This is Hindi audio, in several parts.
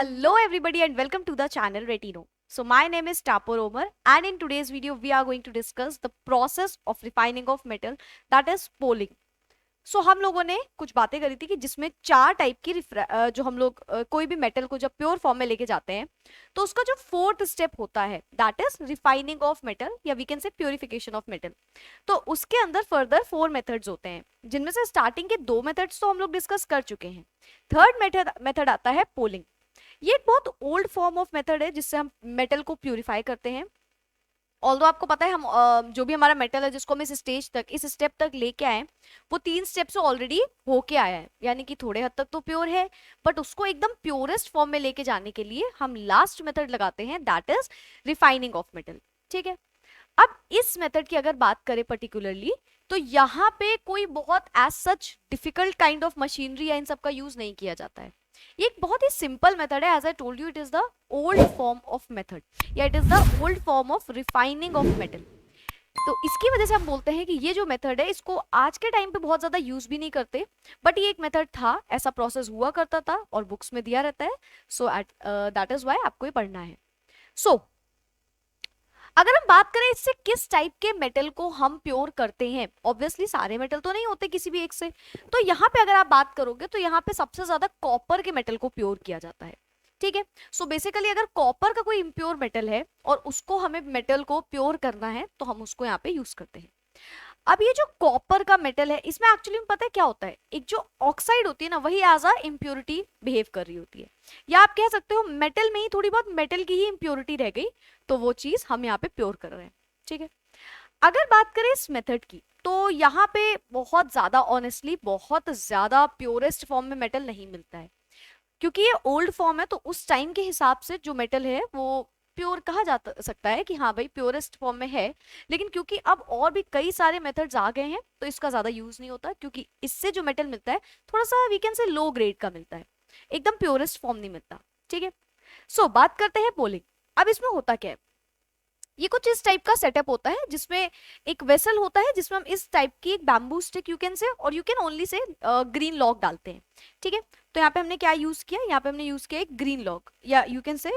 Hello everybody and welcome to the channel Retino. So my name is Tapor Omar and in today's video we are going to discuss the process of refining of metal, that is poling. So हम लोगों ने कुछ बातें करी थी कि जिसमें चार टाइप की जो हम लोग कोई भी मेटल को जब प्योर फॉर्म में लेके जाते हैं तो उसका जो फोर्थ स्टेप होता है that is refining of metal या we can say purification of metal. तो उसके अंदर फर्दर 4 मेथड्स होते हैं जिनमें से स्टार्टिंग के 2 मेथड्स तो हम लोग डिस्कस कर चुके हैं। थर्ड मेथड आता है पोलिंग। ये एक बहुत ओल्ड फॉर्म ऑफ मेथड है जिससे हम मेटल को प्यूरिफाई करते हैं। ऑल्दो आपको पता है हम जो भी हमारा मेटल है जिसको हम इस स्टेज तक इस स्टेप तक लेके आए वो 3 स्टेप से ऑलरेडी होके आया है, यानी कि थोड़े हद तक तो प्योर है, बट उसको एकदम प्योरेस्ट फॉर्म में लेके जाने के लिए हम लास्ट मेथड लगाते हैं that is refining of metal. ठीक है, अब इस मेथड की अगर बात करें पर्टिकुलरली तो यहाँ पे कोई बहुत as such difficult kind of machinery या इन सब का यूज नहीं किया जाता है। ये एक बहुत ही सिंपल मेथड है। As I told you it is the old form of method या it is the old form of refining of metal. तो इसकी वजह से हम बोलते हैं कि ये जो मेथड है इसको आज के टाइम पे बहुत ज्यादा यूज भी नहीं करते, बट ये एक मेथड था, ऐसा प्रोसेस हुआ करता था और बुक्स में दिया रहता है। सो दैट इज व्हाई आपको ये पढ़ना है। सो अगर हम बात करें इससे किस टाइप के मेटल को हम प्योर करते हैं, ऑब्वियसली सारे मेटल तो नहीं होते किसी भी एक से, तो यहाँ पे अगर आप बात करोगे तो यहाँ पे सबसे ज्यादा कॉपर के मेटल को प्योर किया जाता है। ठीक है, सो बेसिकली अगर कॉपर का कोई इम्प्योर मेटल है और उसको हमें मेटल को प्योर करना है तो हम उसको यहाँ पे यूज करते हैं। अब ये जो कॉपर का मेटल है इसमें एक्चुअली में पता है क्या होता है, एक जो ऑक्साइड होती है ना वही एज अ इम्प्योरिटी बिहेव कर रही होती है, या आप कह सकते हो मेटल में ही थोड़ी बहुत मेटल की ही इम्प्योरिटी रह गई तो वो चीज हम यहाँ पे प्योर कर रहे हैं। ठीक है, अगर बात करें इस मेथड की तो यहाँ पे बहुत ज्यादा ऑनेस्टली बहुत ज्यादा प्योरेस्ट फॉर्म में मेटल नहीं मिलता है, क्योंकि ये ओल्ड फॉर्म है तो उस टाइम के हिसाब से जो मेटल है वो प्योर कहा जा सकता है कि हाँ भाई प्योरेस्ट फॉर्म में है। लेकिन क्योंकि अब और भी कई सारे मेथड्स आ गए हैं तो इसका ज्यादा यूज नहीं होता, क्योंकि इससे जो मेटल मिलता है थोड़ा सा वी कैन से लो ग्रेड का मिलता है, एकदम प्योरेस्ट फॉर्म नहीं मिलता। ठीक है, सो बात करते हैं पोलिंग। अब इसमें होता क्या है, ये कुछ इस टाइप का सेटअप होता है जिसमें एक वेसल होता है जिसमें हम इस टाइप की एक bamboo stick you can say और you can only say green log डालते हैं। ठीक है, तो यहाँ पे हमने क्या यूज किया, यहाँ पे हमने यूज किया एक ग्रीन लॉग या यू कैन से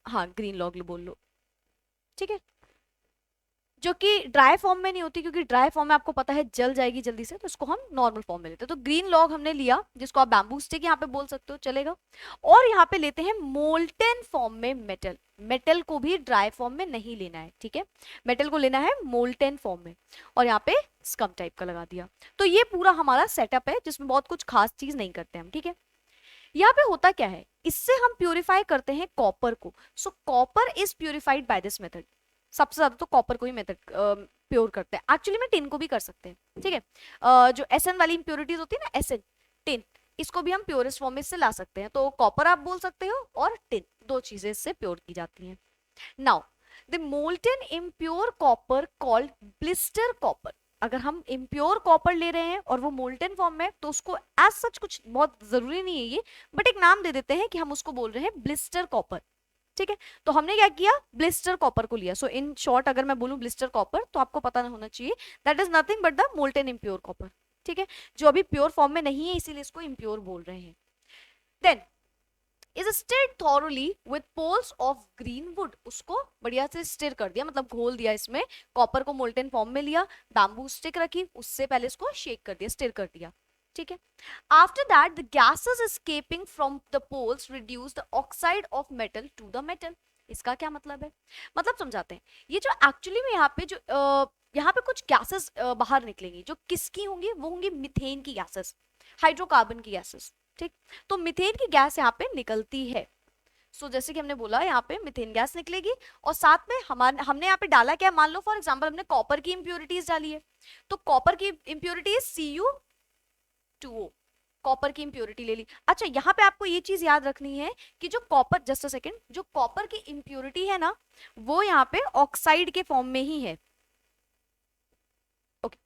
हाँ ग्रीन लॉग बोल लो। ठीक है, जो कि ड्राई फॉर्म में नहीं होती, क्योंकि ड्राई फॉर्म में आपको पता है जल जाएगी जल्दी से, तो इसको हम नॉर्मल फॉर्म में लेते हैं। तो ग्रीन लॉग हमने लिया जिसको आप बैम्बू स्टिक यहाँ पे बोल सकते हो, चलेगा। और यहाँ पे लेते हैं मोल्टेन फॉर्म में मेटल। मेटल को भी ड्राई फॉर्म में नहीं लेना है, ठीक है, मेटल को लेना है मोल्टेन फॉर्म में, और यहाँ पे स्कम टाइप का लगा दिया। तो ये पूरा हमारा सेटअप है जिसमें बहुत कुछ खास चीज नहीं करते हम। ठीक है, यहाँ पे होता क्या है, इससे हम प्यूरिफाई करते हैं कॉपर को। सो copper is purified by this method. सबसे ज्यादा तो कॉपर को ही मेथड प्योर करते हैं। एक्चुअली में टिन को भी कर सकते हैं। ठीक है, जो एसएन वाली इंप्योरिटीज होती है ना, एसएन टिन, इसको भी हम प्योरेस्ट फॉर्म में इससे ला सकते हैं। तो कॉपर आप बोल सकते हो और टिन, दो चीजें इससे प्योर की जाती हैं। Now the molten impure copper called blister copper. अगर हम इम्प्योर कॉपर ले रहे हैं और वो मोल्टेन फॉर्म में तो उसको एज सच कुछ बहुत जरूरी नहीं है ये, बट एक नाम दे देते हैं कि हम उसको बोल रहे हैं ब्लिस्टर कॉपर। ठीक है, तो हमने क्या किया, ब्लिस्टर कॉपर को लिया। सो इन शॉर्ट अगर मैं बोलूं ब्लिस्टर कॉपर तो आपको पता होना चाहिए that is nothing but the molten impure copper. ठीक है, जो अभी प्योर फॉर्म में नहीं है इसीलिए इसको इम्प्योर बोल रहे हैं। Then is stirred thoroughly with poles of green wood. उसको बढ़िया से स्टिर कर दिया, मतलब घोल दिया इसमें, कॉपर को मोल्टेन फॉर्म में लिया, बैम्बू स्टिक रखी, उससे पहले इसको शेक कर दिया, स्टिर कर दिया। ठीक है, after that the gases escaping from the poles reduce the oxide of metal to the metal. इसका क्या मतलब है, मतलब समझाते हैं। ये जो एक्चुअली में यहाँ पे जो यहाँ पे कुछ गैसेस बाहर निकलेंगी, जो किसकी होंगी, वो होंगी मिथेन की गैसेस, हाइड्रोकार्बन की गैसेस। ठीक, तो मिथेन की गैस यहाँ पे निकलती है। सो जैसे कि हमने बोला यहाँ पे मिथेन गैस निकलेगी और साथ में हमने यहाँ पे डाला क्या, मान लो फॉर एग्जांपल हमने कॉपर की इंप्योरिटीज डाली है, तो कॉपर की इंप्योरिटी Cu2O, कॉपर की इंप्योरिटी ले ली। अच्छा, यहाँ पे आपको ये चीज याद रखनी है कि जो कॉपर, जस्ट अ सेकेंड, जो कॉपर की इंप्योरिटी है ना वो यहाँ पे ऑक्साइड के फॉर्म में ही है। ओके,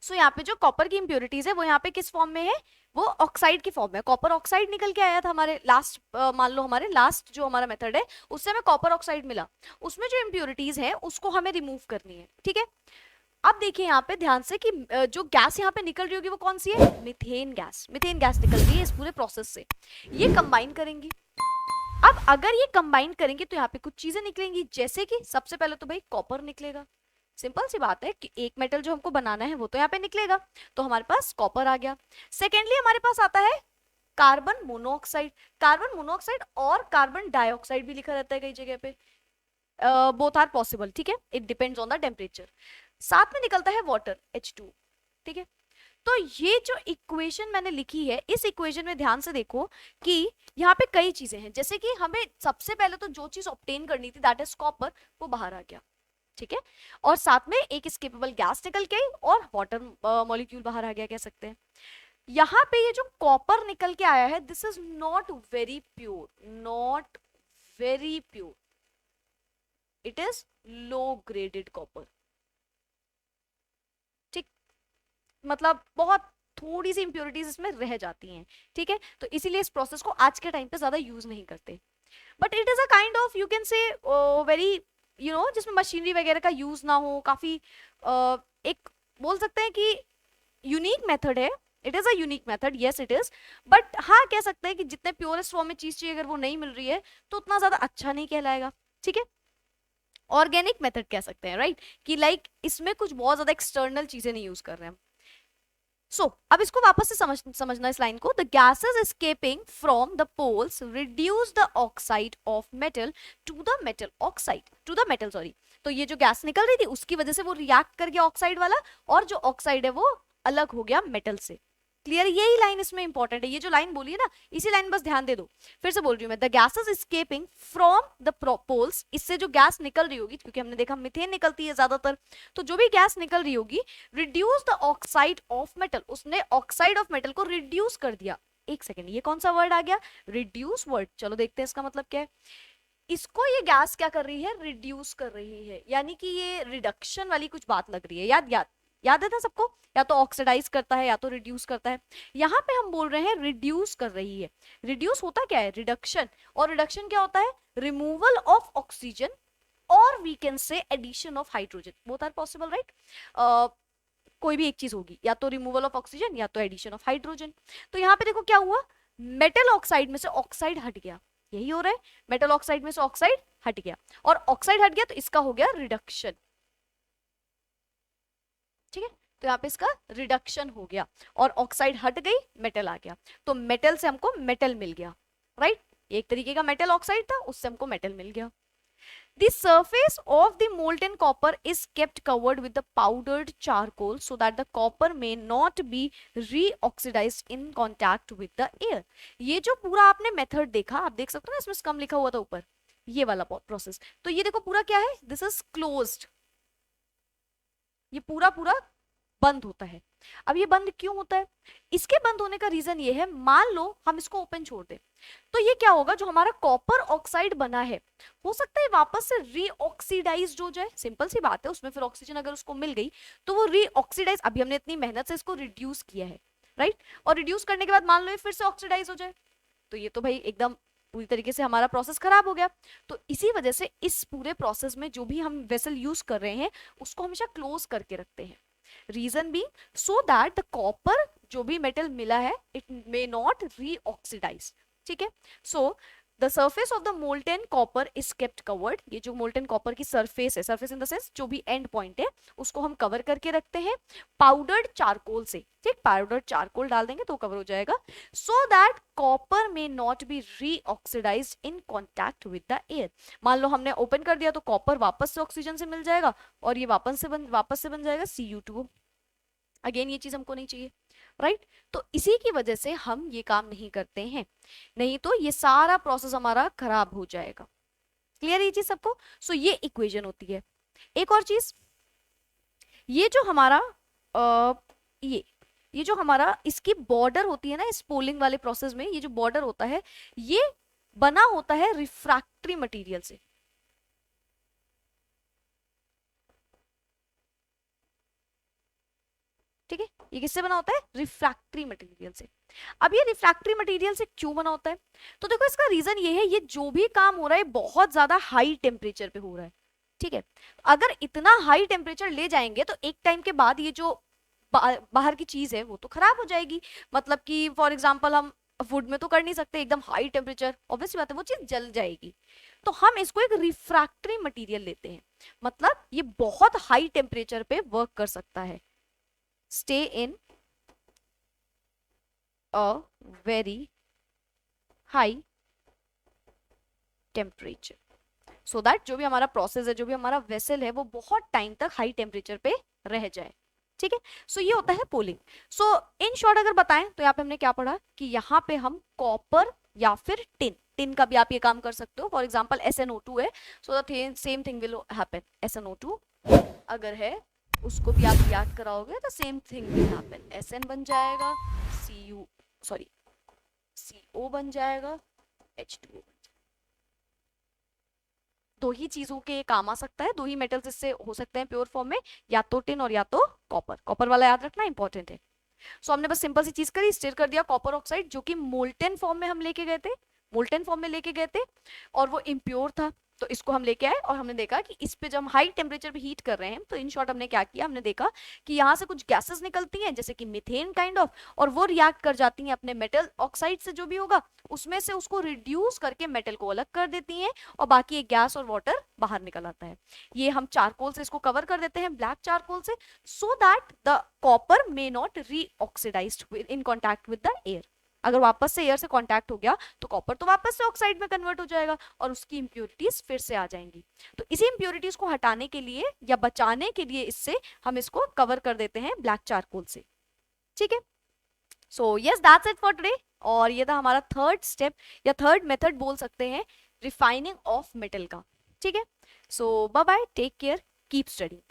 सो यहाँ पे जो कॉपर की इंप्योरिटीज है वो यहाँ पे किस फॉर्म में है, वो ऑक्साइड की फॉर्म में। कॉपर ऑक्साइड निकल के आया था हमारे लास्ट, मान लो हमारे लास्ट जो हमारा मेथड है उससे हमें कॉपर ऑक्साइड मिला, उसमें जो इंप्योरिटीज है उसको हमें रिमूव करनी है। ठीक है, अब देखिए यहाँ पे ध्यान से कि जो गैस यहाँ पे निकल रही होगी वो कौन सी है, मीथेन गैस। मीथेन गैस निकल रही है इस पूरे प्रोसेस से, ये कंबाइन करेंगी। अब अगर ये कंबाइन करेंगे तो यहाँ पे कुछ चीजें निकलेंगी, जैसे कि सबसे पहले तो भाई कॉपर निकलेगा। सिंपल सी बात है कि एक मेटल जो हमको बनाना है वो तो यहाँ पे निकलेगा, तो हमारे पास कॉपर आ गया। सेकेंडली हमारे पास आता है कार्बन मोनोऑक्साइड। कार्बन मोनोऑक्साइड और कार्बन डाइऑक्साइड भी लिखा रहता है कई जगह पे, बोथ आर पॉसिबल, ठीक है, it depends on the temperature. साथ में निकलता है वाटर H2, ठीक है। तो ये जो इक्वेशन मैंने लिखी है, इस इक्वेशन में ध्यान से देखो कि यहाँ पे कई चीजें हैं, जैसे कि हमें सबसे पहले तो जो चीज ऑब्टेन करनी थी दैट इज कॉपर, वो बाहर आ गया, ठीक है। और साथ में एक स्केपेबल गैस निकल के आई और वाटर मॉलिक्यूल बाहर आ गया, कह सकते हैं। यहाँ पे ये जो कॉपर निकल के आया है, this is not very pure, not very pure, it is low graded copper, ठीक, मतलब बहुत थोड़ी सी इंप्योरिटीज इसमें रह जाती हैं, ठीक है। तो इसीलिए इस प्रोसेस को आज के टाइम पे ज्यादा यूज नहीं करते, but it is a kind of you can say very जिसमें मशीनरी वगैरह का यूज ना हो, काफी एक बोल सकते हैं कि यूनिक मेथड है। It is a unique method, yes it is, but हाँ कह सकते हैं कि जितने प्योरेस्ट फॉर्म में चीज चाहिए अगर वो नहीं मिल रही है तो उतना ज्यादा अच्छा नहीं कहलाएगा, ठीक है। ऑर्गेनिक मेथड कह सकते हैं, राइट, कि लाइक इसमें कुछ बहुत ज्यादा एक्सटर्नल चीजें नहीं यूज कर रहे हैं। अब इसको वापस से समझना इस लाइन को। The gases escaping from the poles reduce the oxide of metal to the metal oxide, to the metal sorry. तो ये जो गैस निकल रही थी उसकी वजह से वो रिएक्ट कर गया ऑक्साइड वाला, और जो ऑक्साइड है वो अलग हो गया मेटल से। क्लियर, यही लाइन इसमें इंपॉर्टेंट है, ये जो लाइन बोली है ना, इसी लाइन बस ध्यान दे दो। फिर से बोल रही हूँ मैं, the gases escaping from the poles, इससे जो गैस निकल रही होगी, क्योंकि हमने देखा मीथेन निकलती है ज्यादातर, तो जो भी गैस निकल रही होगी, reduce the oxide of metal, उसने ऑक्साइड ऑफ मेटल को रिड्यूस कर दिया। एक सेकेंड, ये कौन सा वर्ड आ गया, रिड्यूस वर्ड, चलो देखते हैं इसका मतलब क्या है। इसको ये गैस क्या कर रही है, रिड्यूस कर रही है, यानी कि ये रिडक्शन वाली कुछ बात लग रही है। याद याद याद है ना सबको, या तो ऑक्सीडाइज करता है या तो रिड्यूस करता है। यहाँ पे हम बोल रहे हैं रिड्यूस कर रही है। रिड्यूस होता क्या है, रिडक्शन, और रिडक्शन क्या होता है, रिमूवल ऑफ ऑक्सीजन, और we can say addition of hydrogen, both are possible, right. कोई भी एक चीज होगी, या तो रिमूवल ऑफ ऑक्सीजन या तो एडिशन ऑफ हाइड्रोजन। तो यहाँ पे देखो क्या हुआ, मेटल ऑक्साइड में से ऑक्साइड हट गया, यही हो रहा है, मेटल ऑक्साइड में से ऑक्साइड हट गया, और ऑक्साइड हट गया तो इसका हो गया रिडक्शन, ठीक है। तो यहाँ पे इसका रिडक्शन हो गया, और ऑक्साइड हट गई, मेटल आ गया, तो मेटल से हमको मेटल मिल गया, राइट। एक तरीके का मेटल ऑक्साइड था, उससे हमको मेटल मिल गया। The surface of the molten copper is kept covered with the powdered charcoal so that the copper may not be reoxidized in contact with the air। ये जो पूरा आपने मेथड देखा, आप देख सकते हो ना, इसमें स्कम लिखा हुआ था ऊपर, ये वाला प्रोसेस, तो ये देखो पूरा क्या है, दिस इज क्लोज्ड, ये पूरा पूरा बंद होता है। अब ये बंद क्यों होता है, इसके बंद होने का रीजन ये है, मान लो हम इसको ओपन छोड़ दें तो ये क्या होगा, जो हमारा कॉपर ऑक्साइड बना है हो सकता है वापस से रीऑक्सीडाइज्ड हो जाए, सिंपल सी बात है, उसमें फिर ऑक्सीजन अगर उसको मिल गई तो वो रीऑक्सीडाइज, अभी हमने इतनी मेहनत से इसको रिड्यूस किया है, राइट, और रिड्यूस करने के बाद मान लो ये फिर से ऑक्सीडाइज हो जाए, तो ये तो भाई एकदम पूरी तरीके से हमारा प्रोसेस खराब हो गया। तो इसी वजह से इस पूरे प्रोसेस में जो भी हम वेसल यूज कर रहे हैं उसको हमेशा क्लोज करके रखते हैं। रीजन भी सो दैट द कॉपर जो भी मेटल मिला है इट मे नॉट रीऑक्सीडाइज, ठीक है। So the surface of the molten copper is kept covered, ये जो मोल्टेन कॉपर की सरफेस है, सरफेस इन द सेंस जो भी एंड पॉइंट है उसको हम कवर करके रखते हैं पाउडर्ड चारकोल से, ठीक, पाउडर्ड चारकोल डाल देंगे तो कवर हो जाएगा, so that copper may not be reoxidised in contact with the air. मान लो हमने ओपन कर दिया तो कॉपर वापस से ऑक्सीजन से मिल जाएगा और ये वापस से बन जाएगा Cu2। अगेन ये चीज हमको नहीं चाहिए, राइट। तो इसी की वजह से हम ये काम नहीं करते हैं, नहीं तो ये सारा प्रोसेस हमारा खराब हो जाएगा। क्लियर ये चीज सबको। सो ये इक्वेशन होती है। एक और चीज, ये जो हमारा ये जो हमारा इसकी बॉर्डर होती है ना, इस पोलिंग वाले प्रोसेस में ये जो बॉर्डर होता है ये बना होता है रिफ्रैक्टरी मटेरियल से, ठीक है। ये किससे बना होता है, रिफ्रैक्टरी मटेरियल से। अब ये रिफ्रैक्टरी मटेरियल से क्यों बना होता है, तो देखो इसका रीजन ये है, ये जो भी काम हो रहा है बहुत ज्यादा हाई टेम्परेचर पे हो रहा है, ठीक है। अगर इतना हाई टेम्परेचर ले जाएंगे तो एक टाइम के बाद ये जो बाहर की चीज है वो तो खराब हो जाएगी। मतलब कि फॉर एग्जांपल हम वुड में तो कर नहीं सकते एकदम हाई टेम्परेचर, ऑब्वियसली बात है वो चीज जल जाएगी। तो हम इसको एक रिफ्रैक्टरी मटेरियल लेते हैं, मतलब ये बहुत हाई टेम्परेचर पे वर्क कर सकता है, stay in a very high temperature, so that जो भी हमारा प्रोसेस है, जो भी हमारा वेसल है, वो बहुत टाइम तक हाई टेम्परेचर पे रह जाए। ठीक है, सो ये होता है पोलिंग। सो इन शॉर्ट अगर बताएं तो यहाँ पे हमने क्या पढ़ा कि यहाँ पे हम कॉपर या फिर टिन, टिन का भी आप ये काम कर सकते हो। फॉर एग्जाम्पल SnO2 है, so the same thing will happen. SnO2 अगर है उसको भी आप रिएक्ट कराओगे तो same thing will happen, Sn बन जाएगा, Cu सॉरी CO बन जाएगा, H2O। दो ही चीजों के काम आ सकता है, दो ही मेटल्स इससे हो सकते हैं प्योर फॉर्म में, या तो टिन और या तो कॉपर। कॉपर वाला याद रखना इंपॉर्टेंट है। सो हमने बस सिंपल सी चीज करी, स्टिर कर दिया कॉपर ऑक्साइड, जो कि मोल्टेन फॉर्म में हम लेके गए थे, मोल्टेन फॉर्म में लेके गए थे, और वो इम्प्योर था। तो इसको हम लेके आए और हमने देखा कि इस पे जब हम हाई टेम्परेचर पे हीट कर रहे हैं, तो इन शॉर्ट हमने क्या किया, हमने देखा कि यहाँ से कुछ गैसेस निकलती हैं जैसे कि मीथेन काइंड ऑफ, और वो रिएक्ट कर जाती हैं अपने मेटल ऑक्साइड से, जो भी होगा उसमें से उसको रिड्यूस करके मेटल को अलग कर देती हैं, और बाकी एक गैस और वाटर बाहर निकल आता है। ये हम चारकोल से इसको कवर कर देते हैं, ब्लैक चारकोल से, so that the copper may not reoxidised in contact with the air. अगर वापस से एयर से कांटेक्ट हो गया तो कॉपर तो वापस से ऑक्साइड में कन्वर्ट हो जाएगा और उसकी इंप्योरिटीज फिर से आ जाएंगी। तो इसी इंप्योरिटीज को हटाने के लिए या बचाने के लिए इससे हम इसको कवर कर देते हैं ब्लैक चारकोल से। ठीक है, so yes that's it for today. और ये था हमारा थर्ड स्टेप या थर्ड मेथड बोल सकते हैं रिफाइनिंग ऑफ मेटल का। ठीक है, so bye bye, take care, keep studying.